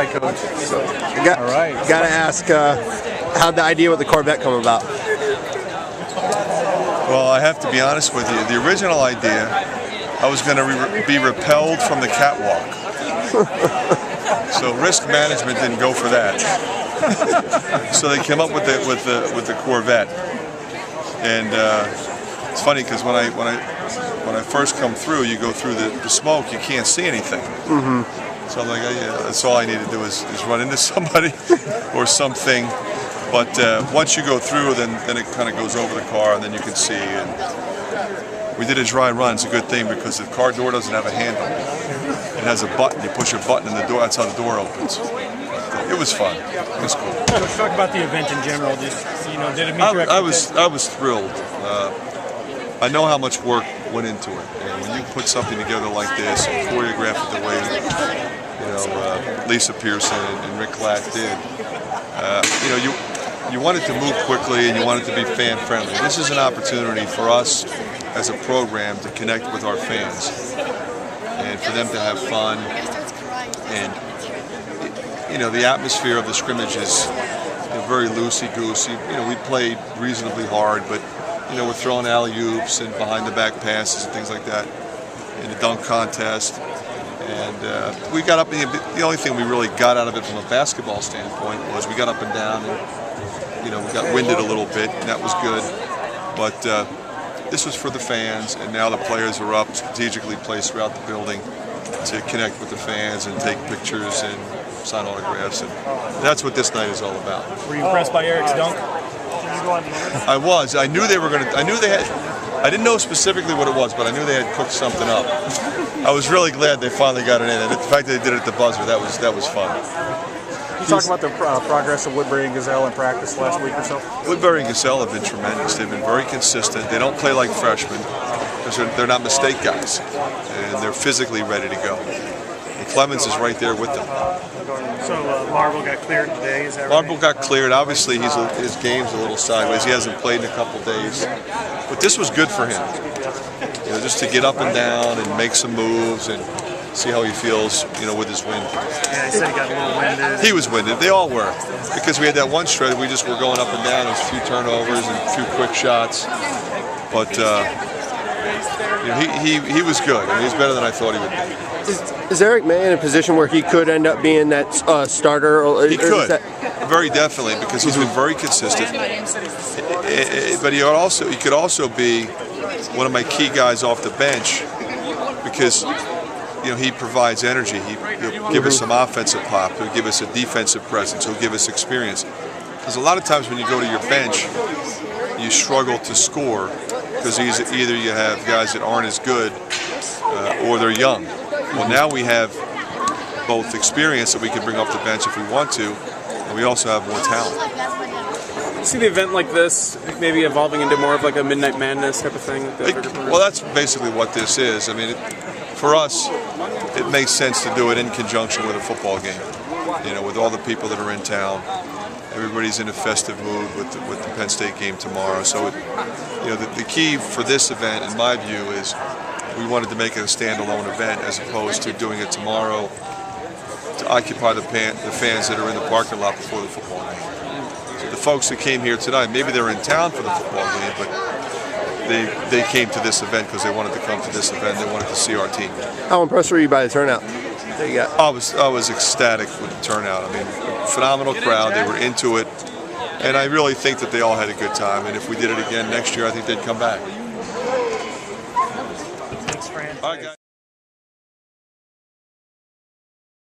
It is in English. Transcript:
Hi, Coach. All right. Got to ask, how'd the idea with the Corvette come about? Well, I have to be honest with you. The original idea, I was going to be repelled from the catwalk. So risk management didn't go for that. So they came up with the Corvette, and it's funny because when I first come through, you go through the smoke, you can't see anything. So I'm like, yeah, that's all I need to do is run into somebody or something. But once you go through, then it kind of goes over the car, and then you can see. And we did a dry run. It's a good thing because the car door doesn't have a handle. It has a button. You push a button, and the door. That's how the door opens. It was fun. It was cool. Let's talk about the event in general. Just did it meet your expectations? I was thrilled. I know how much work went into it, and when you put something together like this, and choreograph it the way Lisa Pearson and Rick Glatt did, you want it to move quickly and you want it to be fan friendly. This is an opportunity for us as a program to connect with our fans and for them to have fun. And the atmosphere of the scrimmage is very loosey-goosey. We played reasonably hard, but we're throwing alley-oops and behind-the-back passes and things like that in the dunk contest. And we got up, the only thing we really got out of it from a basketball standpoint was we got up and down and, we got winded a little bit, and that was good. But this was for the fans, and now the players are up, strategically placed throughout the building to connect with the fans and take pictures and sign autographs. And that's what this night is all about. Were you impressed by Eric's dunk? I was. I knew they were going to. I didn't know specifically what it was, but I knew they had cooked something up. I was really glad they finally got it in, and the fact that they did it at the buzzer, that was fun. You talk about the progress of Woodbury and Gazelle in practice last week or so? Woodbury and Gazelle have been tremendous. They've been very consistent. They don't play like freshmen because they're not mistake guys, and they're physically ready to go. And Clemens is right there with them. So Marble got cleared today, is that right? Marble got cleared. Obviously, his game's a little sideways. He hasn't played in a couple days. But this was good for him. Just to get up and down and make some moves and see how he feels, with his wind. Yeah, he said he got a little winded. He was winded. They all were. Because we had that one stretch, we just were going up and down. There was a few turnovers and a few quick shots. But he was good. I mean, he's better than I thought he would be. Is Eric May in a position where he could end up being that starter? He could, very definitely, because he's been very consistent. But he could also be one of my key guys off the bench because he provides energy. He'll give us some offensive pop. He'll give us a defensive presence. He'll give us experience. Because a lot of times when you go to your bench, you struggle to score because either you have guys that aren't as good or they're young. Well, now we have both experience that we can bring off the bench if we want to, and we also have more talent. You see the event like this maybe evolving into more of like a Midnight Madness type of thing? Well, that's basically what this is. I mean, for us, it makes sense to do it in conjunction with a football game. With all the people that are in town, everybody's in a festive mood with the Penn State game tomorrow. So, the key for this event, in my view, is we wanted to make it a standalone event as opposed to doing it tomorrow to occupy the fans that are in the parking lot before the football game. So the folks that came here tonight, maybe they're in town for the football game, but they came to this event because they wanted to come to this event. They wanted to see our team. How impressed were you by the turnout that you got? I was ecstatic with the turnout. I mean, phenomenal crowd. They were into it, and I really think that they all had a good time. And if we did it again next year, I think they'd come back. Thanks, Fran. All right, guys.